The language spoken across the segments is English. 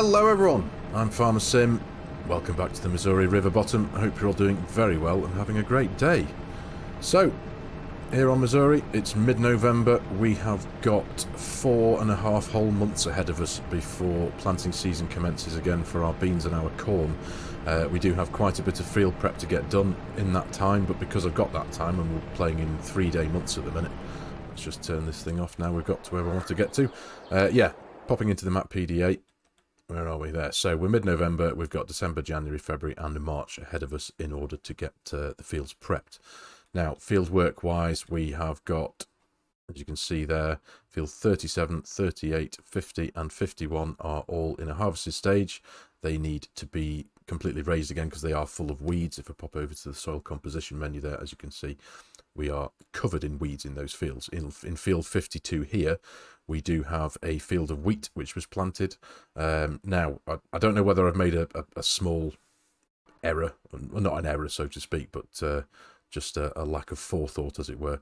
Hello everyone, I'm FARMERSIM. Welcome back to the Missouri River bottom. I hope you're all doing very well and having a great day. So, here on Missouri, it's mid-November. We have got 4.5 whole months ahead of us before planting season commences again for our beans and our corn. We do have quite a bit of field prep to get done in that time, but because I've got that time and we're playing in 3-day months at the minute, let's just turn this thing off now we've got to where we want to get to. Yeah, popping into the map PDA. Where are we there? So we're mid-November, we've got December, January, February and March ahead of us in order to get the fields prepped. Now, field work-wise, we have got, as you can see there, field 37, 38, 50 and 51 are all in a harvested stage. They need to be completely raised again because they are full of weeds. If I pop over to the soil composition menu there, as you can see, we are covered in weeds in those fields. In field 52 here, we do have a field of wheat which was planted. Now, I don't know whether I've made a small error, well, not an error so to speak, but just a lack of forethought, as it were,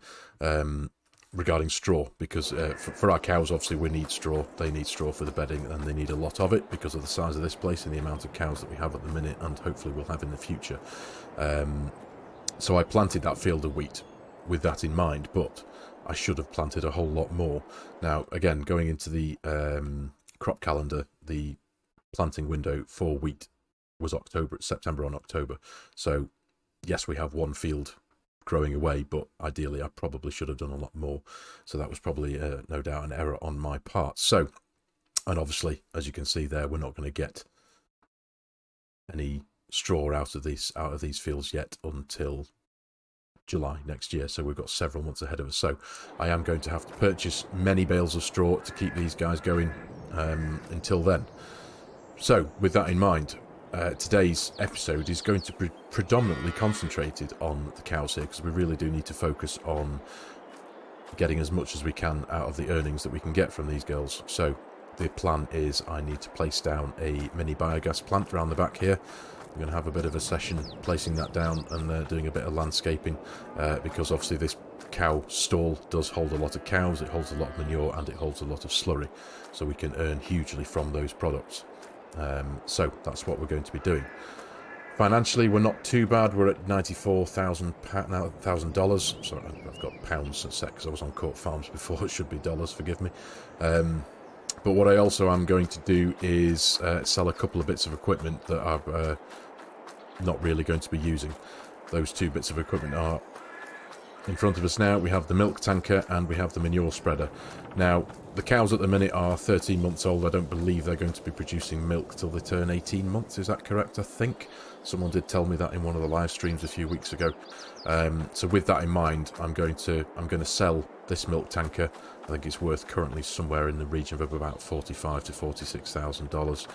regarding straw, because for our cows, obviously, we need straw. They need straw for the bedding, and they need a lot of it because of the size of this place and the amount of cows that we have at the minute, and hopefully we'll have in the future. So I planted that field of wheat with that in mind, but I should have planted a whole lot more. Now, again, going into the crop calendar, the planting window for wheat was September and October. So, yes, we have one field growing away, but ideally I probably should have done a lot more. So that was probably, no doubt, an error on my part. So, and obviously, as you can see there, we're not going to get any straw out of these fields yet until July next year, so we've got several months ahead of us. So I am going to have to purchase many bales of straw to keep these guys going until then. So with that in mind, today's episode is going to be predominantly concentrated on the cows here, because we really do need to focus on getting as much as we can out of the earnings that we can get from these girls. So the plan is I need to place down a mini biogas plant around the back here. I'm going to have a bit of a session placing that down and doing a bit of landscaping, because obviously this cow stall does hold a lot of cows, it holds a lot of manure and it holds a lot of slurry, so we can earn hugely from those products. So that's what we're going to be doing. Financially, we're not too bad. We're at $94,000. Sorry, I've got pounds a sec because I was on Court Farms before. It should be dollars, forgive me. But what I also am going to do is sell a couple of bits of equipment that I've not really going to be using. Those two bits of equipment are in front of us now. We have the milk tanker and we have the manure spreader. Now, the cows at the minute are 13 months old. I don't believe they're going to be producing milk till they turn 18 months. Is that correct? I think someone did tell me that in one of the live streams a few weeks ago. So with that in mind, I'm going to sell this milk tanker. I think it's worth currently somewhere in the region of about $45,000 to $46,000,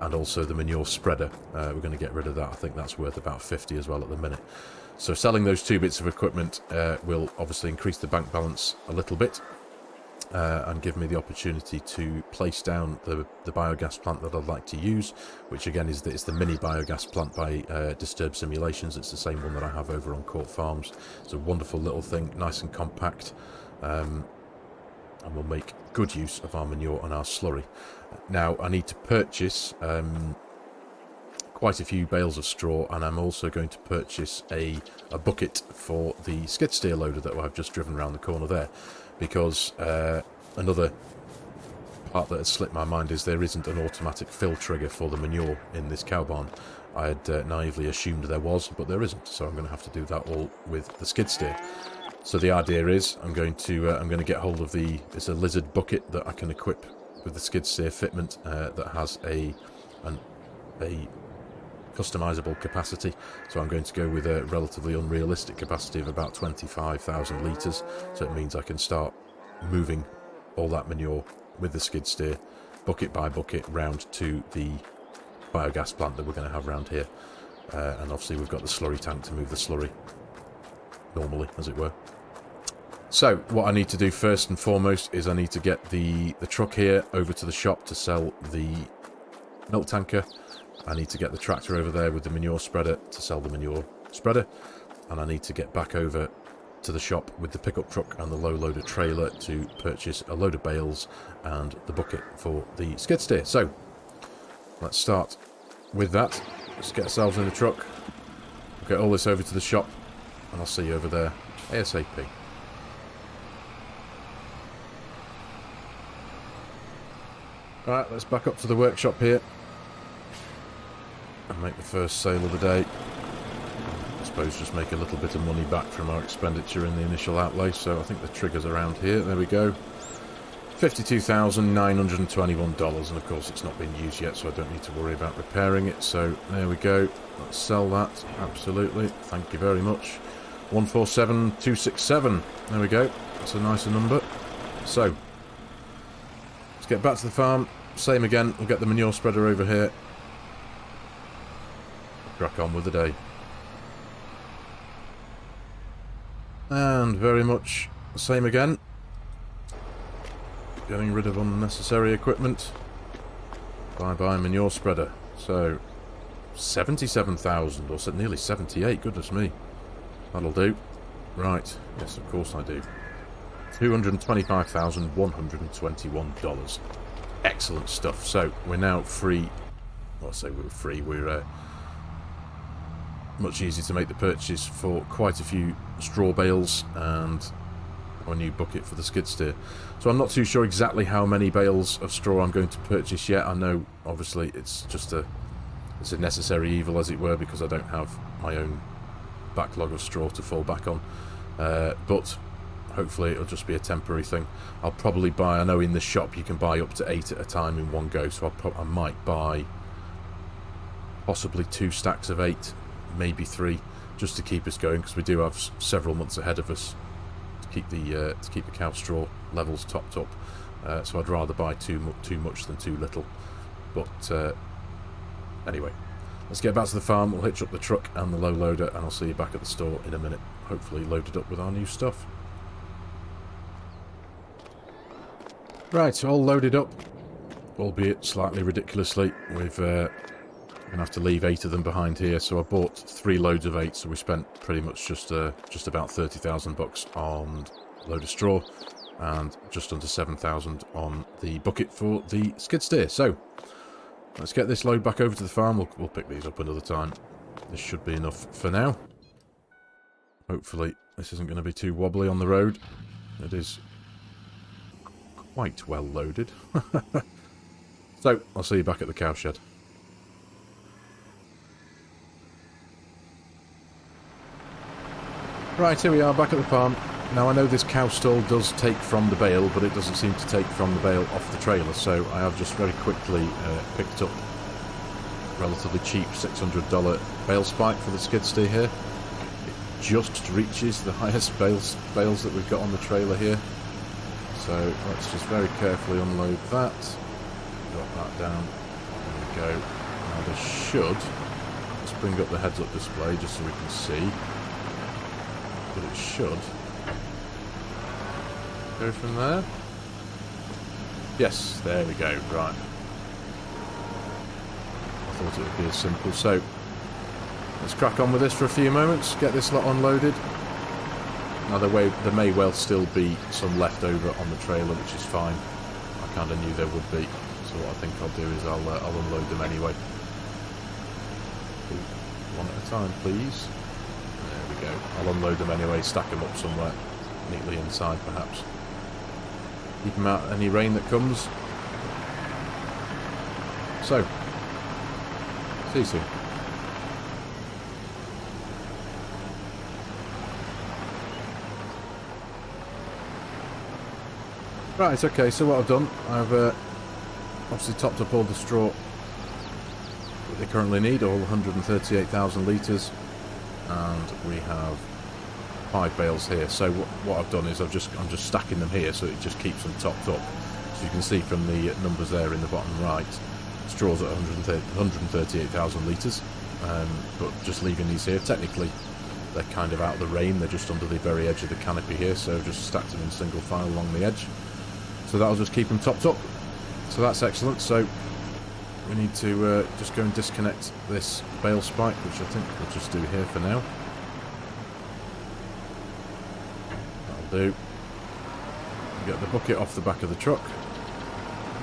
and also the manure spreader. We're going to get rid of that. I think that's worth about $50,000 as well at the minute. So selling those two bits of equipment will obviously increase the bank balance a little bit, and give me the opportunity to place down the biogas plant that I'd like to use, which again is the mini biogas plant by Disturbed Simulations. It's the same one that I have over on Court Farms. It's a wonderful little thing, nice and compact, and will make good use of our manure and our slurry. Now I need to purchase quite a few bales of straw, and I'm also going to purchase a bucket for the skid steer loader that I've just driven around the corner there, because another part that has slipped my mind is there isn't an automatic fill trigger for the manure in this cow barn. I had naively assumed there was, but there isn't, so I'm going to have to do that all with the skid steer. So the idea is I'm going to get hold of it's a lizard bucket that I can equip with the skid steer fitment that has a customizable capacity. So I'm going to go with a relatively unrealistic capacity of about 25,000 litres. So it means I can start moving all that manure with the skid steer, bucket by bucket, round to the biogas plant that we're going to have around here. And obviously we've got the slurry tank to move the slurry normally, as it were. So what I need to do first and foremost is I need to get the truck here over to the shop to sell the milk tanker. I need to get the tractor over there with the manure spreader to sell the manure spreader, and I need to get back over to the shop with the pickup truck and the low loader trailer to purchase a load of bales and the bucket for the skid steer. So let's start with that. Let's get ourselves in the truck. We'll get all this over to the shop, and I'll see you over there ASAP. Alright, let's back up to the workshop here and make the first sale of the day. I suppose just make a little bit of money back from our expenditure in the initial outlay. So I think the trigger's around here. There we go. $52,921, and of course it's not been used yet, so I don't need to worry about repairing it. So there we go. Let's sell that. Absolutely. Thank you very much. 147,267. There we go. That's a nicer number. So let's get back to the farm. Same again. We'll get the manure spreader over here. Crack on with the day. And very much the same again. Getting rid of unnecessary equipment. Bye-bye manure spreader. So 77,000, or nearly 78, goodness me. That'll do. Right, yes, of course I do. $225,121. Excellent stuff. So we're now free. Well, I say we're free. We're much easier to make the purchase for quite a few straw bales and a new bucket for the skid steer. So I'm not too sure exactly how many bales of straw I'm going to purchase yet. I know obviously it's a necessary evil, as it were, because I don't have my own backlog of straw to fall back on. But hopefully it'll just be a temporary thing. I'll probably buy, I know in the shop you can buy up to 8 at a time in one go, so I might buy possibly 2 stacks of 8, maybe 3, just to keep us going, because we do have several months ahead of us to keep the cow straw levels topped up. So I'd rather buy too much than too little. But anyway, let's get back to the farm. We'll hitch up the truck and the low loader, and I'll see you back at the store in a minute, hopefully loaded up with our new stuff. Right, all loaded up, albeit slightly ridiculously. We've going to have to leave 8 of them behind here, so I bought 3 loads of 8, so we spent pretty much just about $30,000 on a load of straw, and just under 7,000 on the bucket for the skid steer. So let's get this load back over to the farm. We'll pick these up another time. This should be enough for now. Hopefully this isn't going to be too wobbly on the road. It is quite well loaded. So I'll see you back at the cow shed. Right, here we are back at the farm. Now I know this cow stall does take from the bale, but it doesn't seem to take from the bale off the trailer, so I have just very quickly picked up a relatively cheap $600 bale spike for the skid steer here. It just reaches the highest bales that we've got on the trailer here. So let's just very carefully unload that. Drop that down. There we go. Now this should, let's bring up the heads-up display just so we can see. But it should go from there. Yes, there we go. Right. I thought it would be as simple. So let's crack on with this for a few moments. Get this lot unloaded. Now there may well still be some left over on the trailer, which is fine. I kind of knew there would be. So what I think I'll do is I'll unload them anyway. One at a time, please. There we go. I'll unload them anyway, stack them up somewhere neatly inside perhaps. Keep them out any rain that comes. So, see you soon. Right, okay, so what I've done, I've obviously topped up all the straw that they currently need, all 138,000 litres. And we have 5 bales here. So what I've done is I'm just stacking them here, so it just keeps them topped up. So you can see from the numbers there in the bottom right, straw's at 138,000 litres. But just leaving these here, technically they're kind of out of the rain. They're just under the very edge of the canopy here, so just stacked them in single file along the edge. So that'll just keep them topped up. So that's excellent. So we need to just go and disconnect this bale spike, which I think we'll just do here for now. That'll do. Get the bucket off the back of the truck.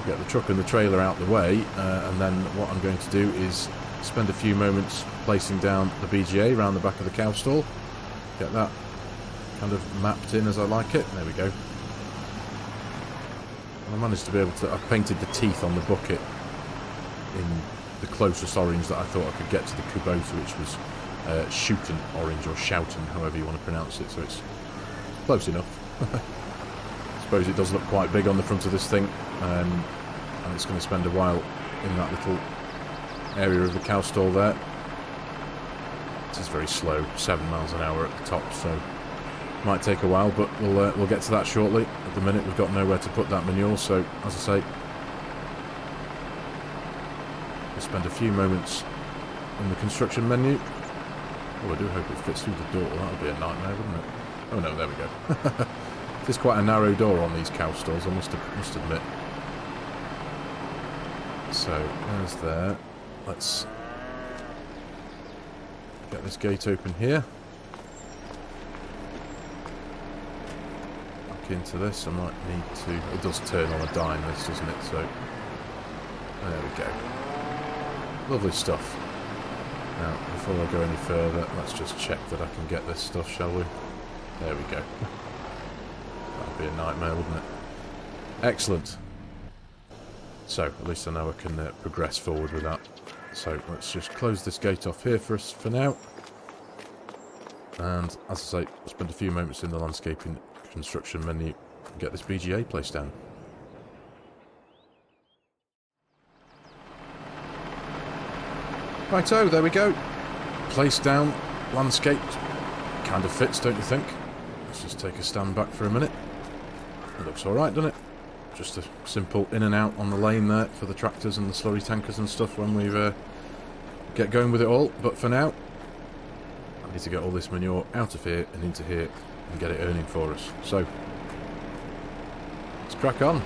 get the truck and the trailer out the way, and then what I'm going to do is spend a few moments placing down the BGA around the back of the cow stall. Get that kind of mapped in as I like it. There we go. And I managed to be able to... I've painted the teeth on the bucket in the closest orange that I thought I could get to the Kubota, which was Shooten orange, or Shouten, however you want to pronounce it, so it's close enough. I suppose it does look quite big on the front of this thing, and it's going to spend a while in that little area of the cow stall there. It is very slow, 7 miles an hour at the top, so might take a while, but we'll get to that shortly. At the minute we've got nowhere to put that manure, so as I say, we'll spend a few moments in the construction menu. Oh, I do hope it fits through the door. That would be a nightmare, wouldn't it? Oh no, there we go. It is quite a narrow door on these cow stalls, I must admit. So, there's there. Let's get this gate open here. Back into this, I might need to... It does turn on a dime, this, doesn't it? So, there we go. Lovely stuff. Now, before I go any further, let's just check that I can get this stuff, shall we? There we go. That would be a nightmare, wouldn't it? Excellent. So, at least I know I can progress forward with that. So, let's just close this gate off here for us for now. And, as I say, I'll spend a few moments in the landscaping construction menu and get this BGA placed down. Righto, there we go. Placed down, landscaped. Kind of fits, don't you think? Let's just take a stand back for a minute. It looks alright, doesn't it? Just a simple in and out on the lane there for the tractors and the slurry tankers and stuff when we get going with it all. But for now, I need to get all this manure out of here and into here and get it earning for us. So, let's crack on.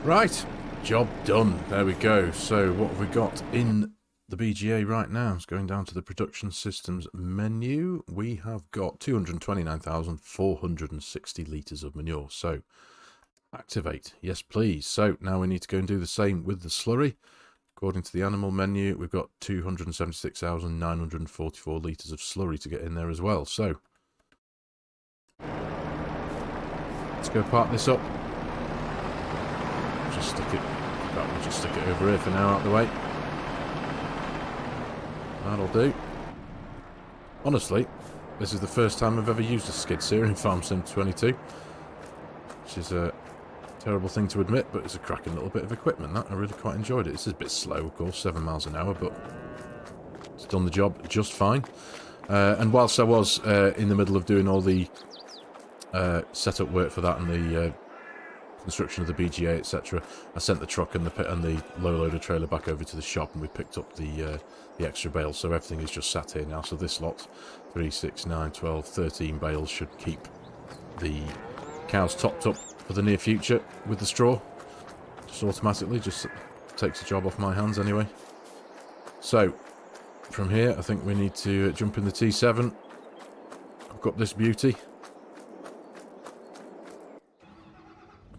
Right, job done. There we go. So what have we got in the BGA right now? It's going down to the production systems menu. We have got 229,460 litres of manure. So Activate. Yes, please. So now we need to go and do the same with the slurry. According to the animal menu, we've got 276,944 litres of slurry to get in there as well. So let's go park this up. Just stick it. We'll just stick it over here for now, out the way. That'll do. Honestly, this is the first time I've ever used a skid steer in FARMERSIM 22, which is a terrible thing to admit, but it's a cracking little bit of equipment. That I really quite enjoyed it. This is a bit slow, of course, 7 miles an hour, but it's done the job just fine. And whilst I was in the middle of doing all the setup work for that and the construction of the BGA, etc., I sent the truck and the low loader trailer back over to the shop, and we picked up the extra bales. So everything is just sat here now. So this lot, 3, 6, 9, 12, 13 bales should keep the cows topped up for the near future with the straw. Just automatically, just takes the job off my hands anyway. So from here, I think we need to jump in the T7, hook up this beauty,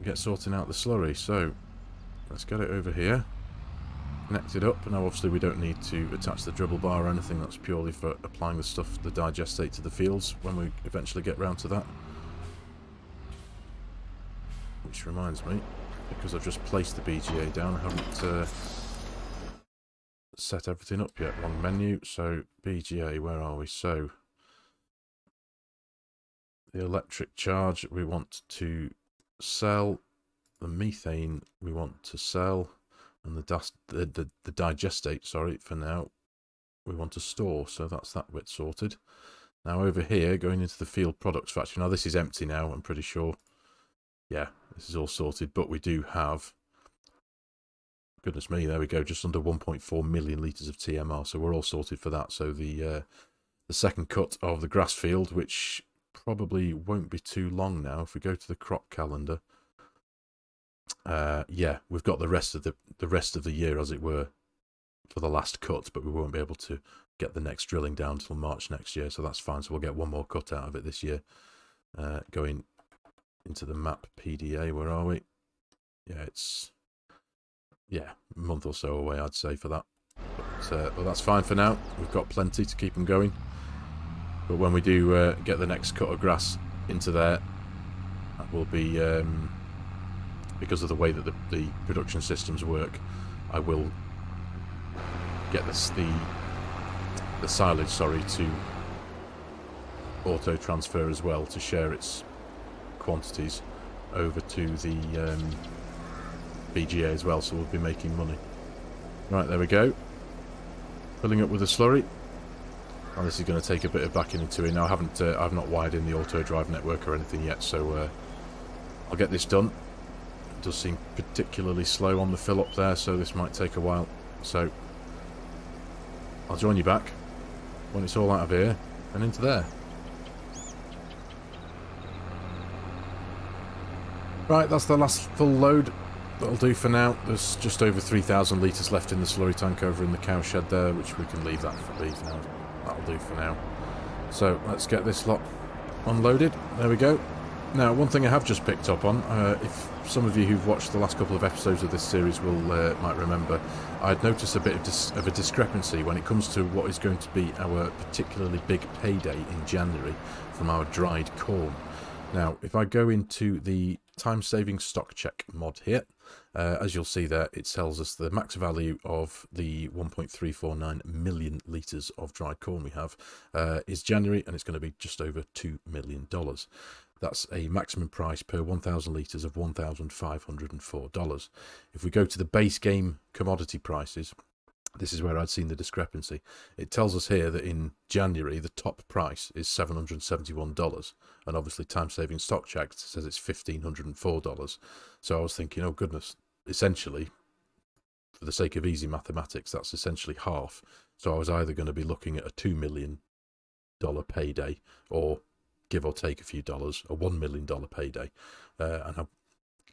get sorting out the slurry. So let's get it over here, connect it up. Now obviously we don't need to attach the dribble bar or anything, that's purely for applying the stuff, the digestate, to the fields when we eventually get round to that. Which reminds me, because I've just placed the BGA down, I haven't set everything up yet. Wrong menu. So BGA, where are we? So the electric charge we want to sell, the methane we want to sell, and the digestate, sorry, for now we want to store. So that's that bit sorted. Now over here, going into the field products factory. Now this is empty now, I'm pretty sure. Yeah, this is all sorted, but we do have, goodness me, there we go, just under 1.4 million litres of TMR, so we're all sorted for that. So the second cut of the grass field, which probably won't be too long now, if we go to the crop calendar, yeah, we've got the rest of the year, as it were, for the last cut, but we won't be able to get the next drilling down until March next year, so that's fine. So we'll get one more cut out of it this year. Going into the map PDA, where are we? Yeah, it's a month or so away, I'd say, for that. But that's fine for now. We've got plenty to keep them going. But when we do get the next cut of grass into there, that will be, because of the way that the production systems work, I will get the silage, sorry, to auto transfer as well, to share its quantities over to the BGA as well, so we'll be making money. Right, there we go. Filling up with the slurry. And this is going to take a bit of backing into it. Now I've not wired in the auto drive network or anything yet, so I'll get this done. It does seem particularly slow on the fill up there, so this might take a while. So I'll join you back when it's all out of here and into there. Right, that's the last full load. That'll do for now. There's just over 3,000 litres left in the slurry tank over in the cow shed there, which we can leave that for leave now. That'll do for now. So let's get this lot unloaded. There we go. Now, one thing I have just picked up on, if some of you who've watched the last couple of episodes of this series might remember, I'd noticed a bit of a discrepancy when it comes to what is going to be our particularly big payday in January from our dried corn. Now, if I go into the time-saving stock check mod here, as you'll see there, it tells us the max value of the 1.349 million litres of dried corn we have is January, and it's going to be just over $2 million. That's a maximum price per 1,000 litres of $1,504. If we go to the base game commodity prices, this is where I'd seen the discrepancy. It tells us here that in January, the top price is $771. And obviously, time-saving stock check says it's $1,504. So I was thinking, oh goodness, essentially, for the sake of easy mathematics, that's essentially half. So I was either going to be looking at a $2 million payday, or give or take a few dollars, a $1 million payday. And I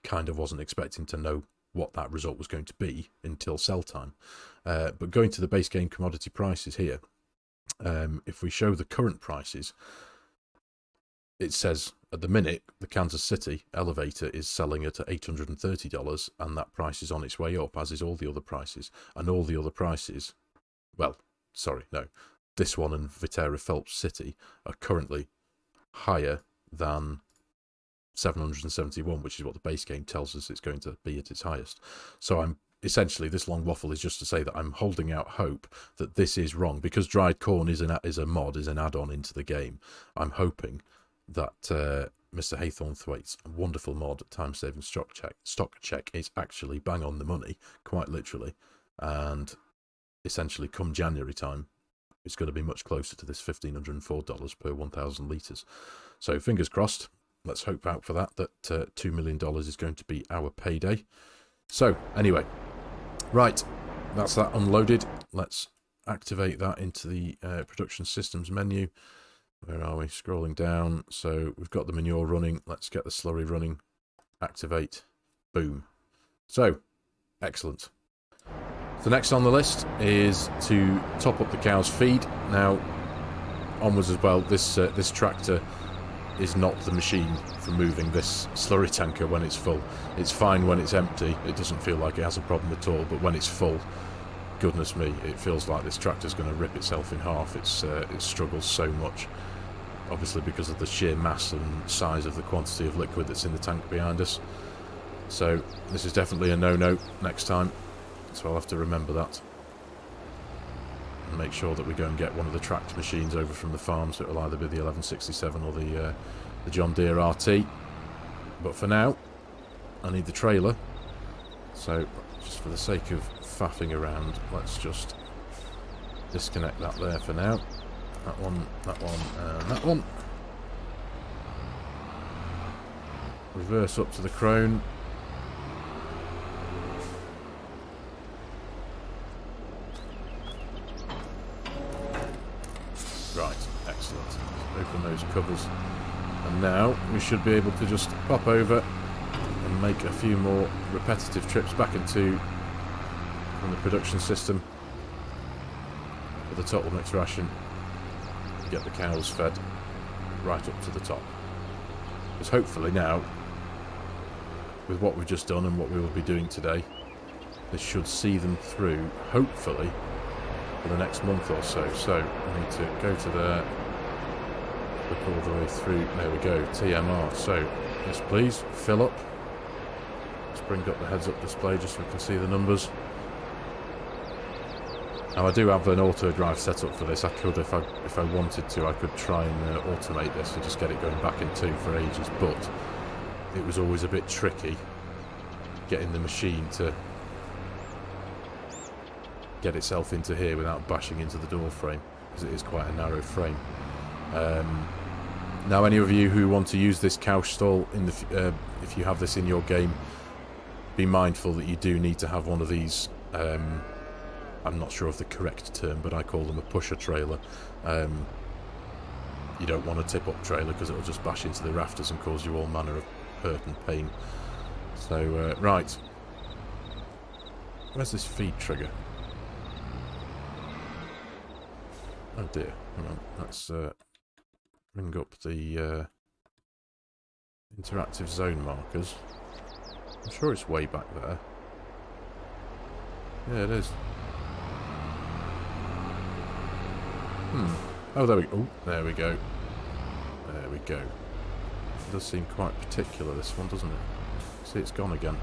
kind of wasn't expecting to know what that result was going to be until sell time. But going to the base game commodity prices here, if we show the current prices, it says at the minute, the Kansas City elevator is selling at $830, and that price is on its way up, as is all the other prices. And all the other prices, well, sorry, no, this one and Viterra Phelps City are currently higher than 771, which is what the base game tells us it's going to be at its highest. So I'm essentially, this long waffle is just to say that I'm holding out hope that this is wrong, because dried corn is a mod, is an add-on into the game. I'm hoping that Mr. Haythornthwaite's wonderful mod, time-saving stock check, is actually bang on the money, quite literally, and essentially come January time, it's going to be much closer to this $1,504 per 1,000 litres. So fingers crossed. Let's hope out for that $2 million is going to be our payday. So, anyway, right, that's that unloaded. Let's activate that into the production systems menu. Where are we? Scrolling down. So, we've got the manure running. Let's get the slurry running. Activate. Boom. So, excellent. The next on the list is to top up the cow's feed. Now, onwards as well, this tractor is not the machine for moving this slurry tanker when it's full. It's fine when it's empty. It doesn't feel like it has a problem at all. But when it's full, goodness me, it feels like this tractor's going to rip itself in half. It struggles so much, obviously because of the sheer mass and size of the quantity of liquid that's in the tank behind us. So this is definitely a no-no next time. So I'll have to remember that. And make sure that we go and get one of the tracked machines over from the farm, so it'll either be the 1167 or the John Deere RT. But for now, I need the trailer. So, just for the sake of faffing around, let's just disconnect that there for now. That one, and that one. Reverse up to the crone. Right, excellent. Open those covers. And now we should be able to just pop over and make a few more repetitive trips back into from the production system for the total mix ration. Get the cows fed right up to the top. Because hopefully now, with what we've just done and what we will be doing today, this should see them through, hopefully, for the next month or so. So I need to go to there, look all the way through. There we go, TMR. So yes, please fill up. Let's bring up the heads-up display just so we can see the numbers. Now I do have an auto drive set up for this. I could, if I wanted to, I could try and automate this and just get it going back in two for ages. But it was always a bit tricky getting the machine to get itself into here without bashing into the door frame, because it is quite a narrow frame. Now any of you who want to use this couch stall in the if you have this in your game, be mindful that you do need to have one of these. I'm not sure of the correct term, but I call them a pusher trailer. You don't want a tip-up trailer because it'll just bash into the rafters and cause you all manner of hurt and pain. So right, where's this feed trigger? Oh dear, hang on, let's bring up the interactive zone markers. I'm sure it's way back there. Yeah, it is. Oh, there we go. Oh, there we go. There we go. It does seem quite particular, this one, doesn't it? See, it's gone again.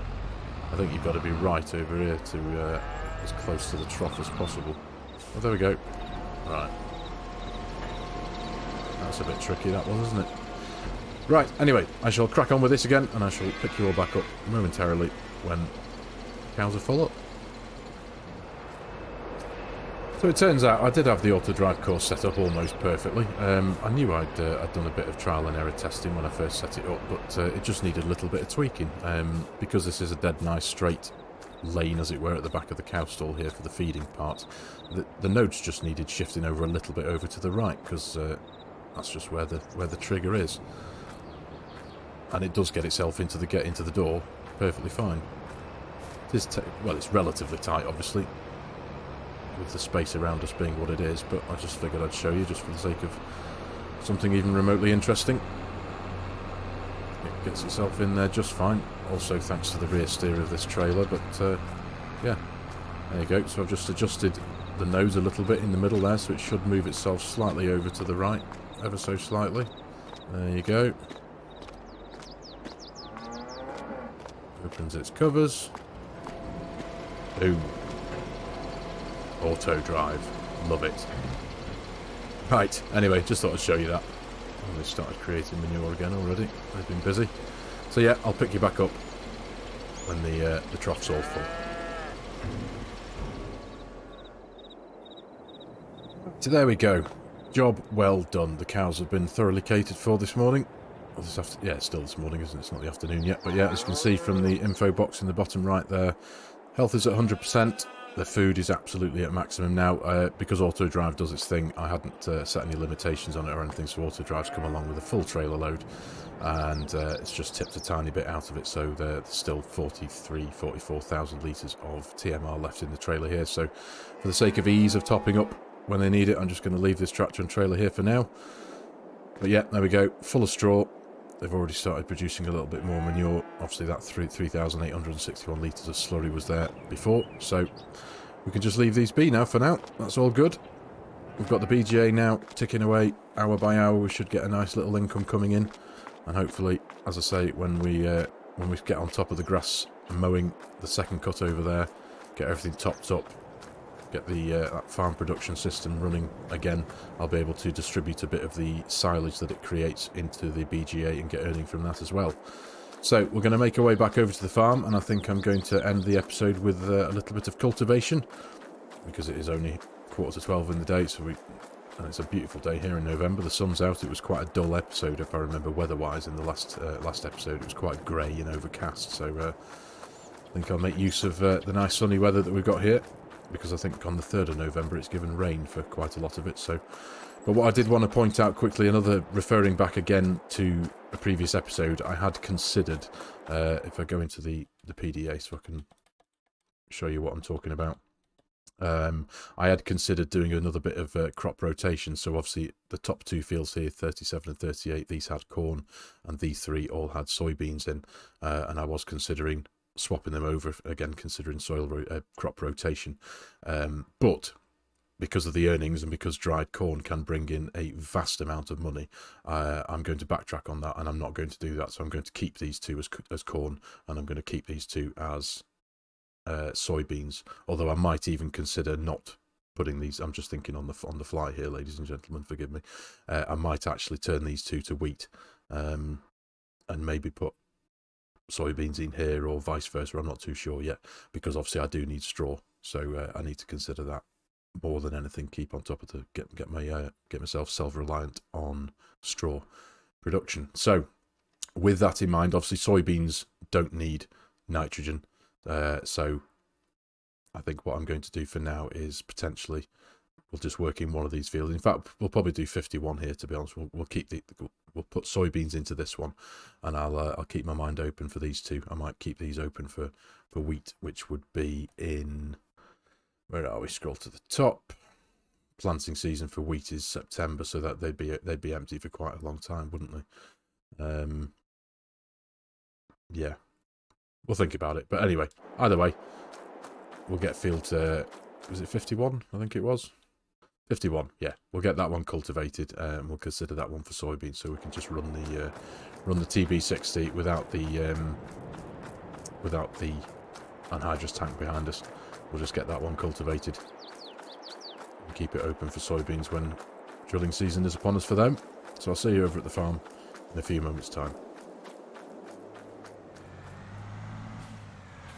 I think you've got to be right over here to as close to the trough as possible. Oh, there we go. Right. That's a bit tricky, that one, isn't it? Right, anyway, I shall crack on with this again, and I shall pick you all back up momentarily when cows are full up. So it turns out I did have the auto drive course set up almost perfectly. I knew I'd done a bit of trial and error testing when I first set it up, but it just needed a little bit of tweaking. Because this is a dead nice straight lane, as it were, at the back of the cow stall here for the feeding part, the nodes just needed shifting over a little bit over to the right, because that's just where the trigger is, and it does get itself into the door perfectly fine. It is well, it's relatively tight, obviously, with the space around us being what it is, but I just figured I'd show you just for the sake of something even remotely interesting. gets itself in there just fine. Also thanks to the rear steer of this trailer, but yeah, there you go. So I've just adjusted the nose a little bit in the middle there, so it should move itself slightly over to the right, ever so slightly. There you go. Opens its covers. Boom. Auto drive. Love it. Right, anyway, just thought I'd show you that. Oh, they started creating manure again already. They've been busy. So yeah, I'll pick you back up when the trough's all full. So there we go. Job well done. The cows have been thoroughly catered for this morning. Well, yeah, it's still this morning, isn't it? It's not the afternoon yet. But yeah, as you can see from the info box in the bottom right there, health is at 100%. The food is absolutely at maximum now. Because Auto Drive does its thing, I hadn't set any limitations on it or anything, so Auto Drive's come along with a full trailer load, and it's just tipped a tiny bit out of it, so there's still 44,000 litres of TMR left in the trailer here. So for the sake of ease of topping up when they need it, I'm just going to leave this tractor and trailer here for now. But yeah, there we go, full of straw. They've already started producing a little bit more manure. Obviously that 3,861 litres of slurry was there before, so we can just leave these be now for now. That's all good. We've got the BGA now ticking away hour by hour. We should get a nice little income coming in, and hopefully, as I say, when we get on top of the grass and mowing the second cut over there, get everything topped up, get the that farm production system running again, I'll be able to distribute a bit of the silage that it creates into the BGA and get earning from that as well. So we're going to make our way back over to the farm, and I think I'm going to end the episode with a little bit of cultivation, because it is only 11:45 in the day, and it's a beautiful day here in November. The sun's out. It was quite a dull episode, if I remember, weather-wise. In the last episode, it was quite grey and overcast, so I think I'll make use of the nice sunny weather that we've got here, because I think on the 3rd of November it's given rain for quite a lot of it. So, but what I did want to point out quickly, another referring back again to a previous episode, I had considered, if I go into the PDA so I can show you what I'm talking about, I had considered doing another bit of crop rotation. So obviously the top two fields here, 37 and 38, these had corn, and these three all had soybeans in, and I was considering swapping them over again, considering crop rotation, but because of the earnings and because dried corn can bring in a vast amount of money, I'm going to backtrack on that, and I'm not going to do that. So I'm going to keep these two as corn, and I'm going to keep these two as soybeans, although I might even consider not putting these. I'm just thinking on the fly here, ladies and gentlemen, forgive me. I might actually turn these two to wheat, and maybe put soybeans in here, or vice versa. I'm not too sure yet, because obviously I do need straw, so I need to consider that more than anything. Keep on top of the get myself self-reliant on straw production. So with that in mind, obviously soybeans don't need nitrogen, so I think what I'm going to do for now is potentially we'll just work in one of these fields. In fact, we'll probably do 51 here, to be honest. We'll put soybeans into this one, and I'll keep my mind open for these two. I might keep these open for wheat, which would be in, where are we? Scroll to the top. Planting season for wheat is September, so that they'd be empty for quite a long time, wouldn't they? Yeah, we'll think about it. But anyway, either way, we'll get field. Was it 51? I think it was. 51, yeah. We'll get that one cultivated, and we'll consider that one for soybeans, so we can just run the TB60 without the anhydrous tank behind us. We'll just get that one cultivated and keep it open for soybeans when drilling season is upon us for them. So I'll see you over at the farm in a few moments' time.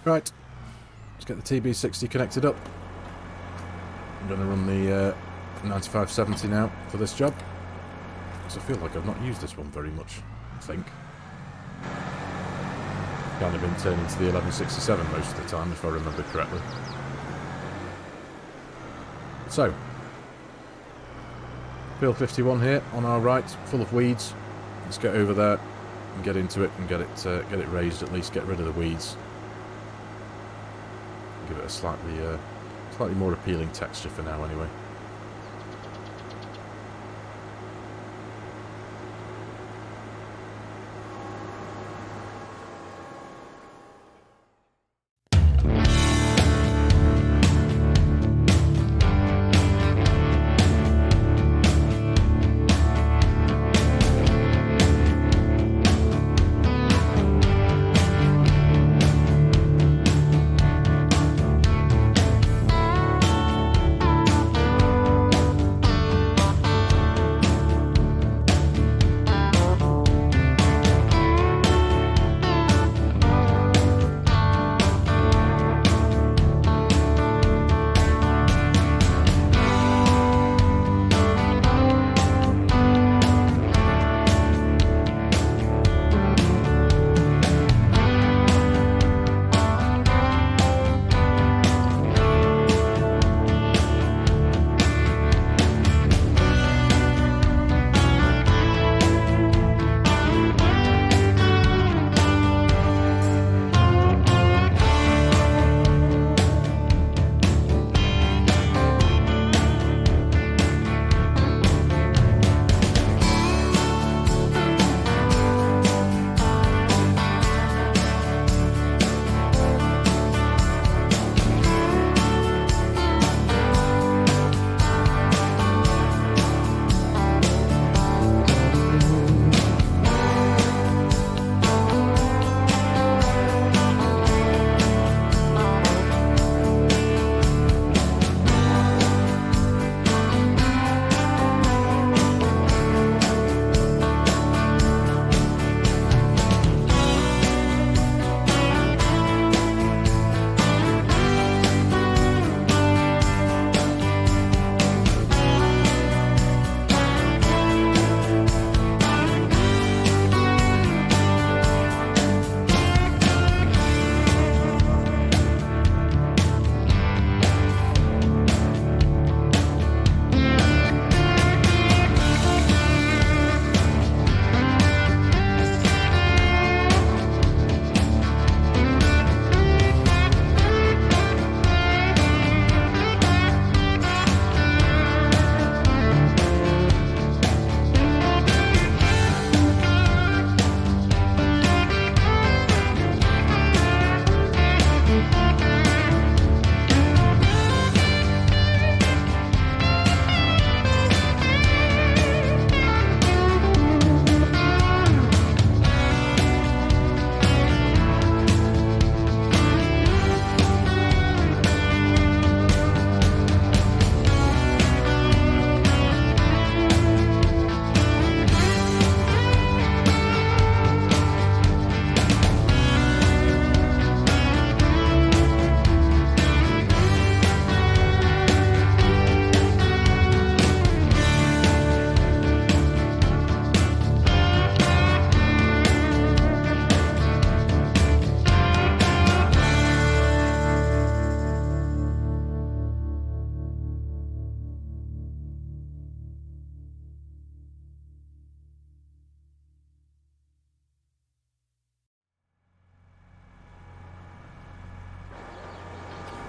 Right, let's get the TB60 connected up. I'm going to run the 9570 now for this job, because I feel like I've not used this one very much, I think. Kind of been turning to the 1167 most of the time, if I remember correctly. So, field 51 here on our right, full of weeds. Let's get over there and get into it and get it raised, at least get rid of the weeds. Give it a slightly more appealing texture for now, anyway.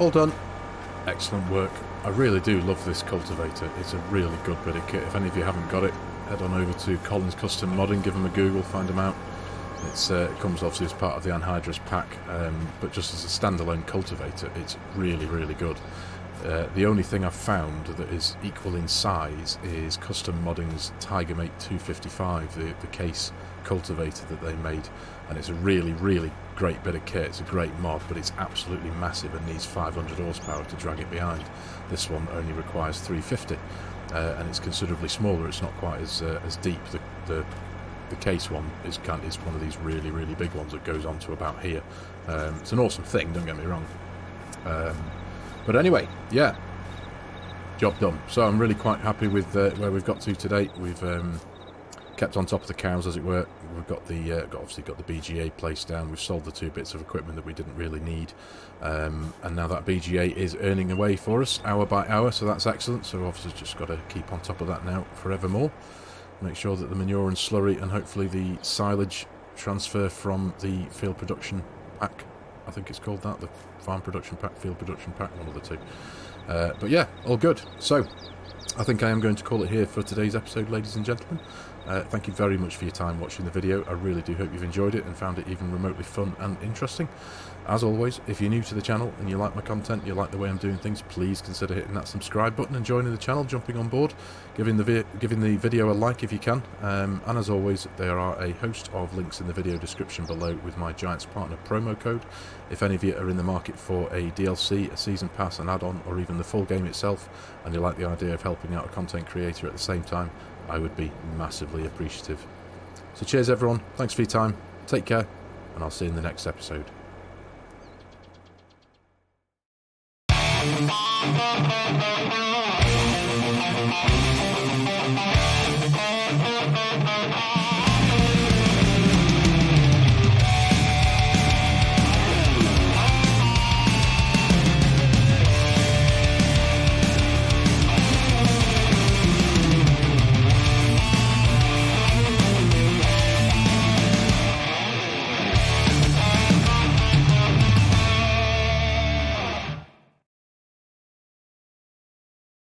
all done. Excellent work. I really do love this cultivator. It's a really good bit of kit. If any of you haven't got it, head on over to Colin's Custom Modding, give them a Google, find them out. It comes obviously as part of the Anhydrous pack, but just as a standalone cultivator, it's really, really good. The only thing I've found that is equal in size is Custom Modding's Tigermate 255, the case cultivator that they made, and it's a really, really great bit of kit. It's a great mod, but it's absolutely massive and needs 500 horsepower to drag it behind. This one only requires 350, and it's considerably smaller. It's not quite as deep. The case one is one of these really, really big ones that goes on to about here. It's an awesome thing, don't get me wrong. But anyway, yeah, job done. So I'm really quite happy with where we've got to today. We've kept on top of the cows, as it were. We've got obviously got the BGA placed down. We've sold the 2 bits of equipment that we didn't really need, and now that BGA is earning away for us hour by hour, so that's excellent. So obviously just got to keep on top of that now forevermore. Make sure that the manure and slurry and hopefully the silage transfer from the field production pack, I think it's called that, the farm production pack, field production pack, one of the two. But yeah, all good. So I think I am going to call it here for today's episode, ladies and gentlemen. Thank you very much for your time watching the video. I really do hope you've enjoyed it and found it even remotely fun and interesting. As always, if you're new to the channel and you like my content, you like the way I'm doing things, please consider hitting that subscribe button and joining the channel, jumping on board, giving the video a like if you can. And as always, there are a host of links in the video description below with my Giants Partner promo code. If any of you are in the market for a DLC, a season pass, an add-on, or even the full game itself, and you like the idea of helping out a content creator at the same time, I would be massively appreciative. So cheers everyone, thanks for your time, take care, and I'll see you in the next episode.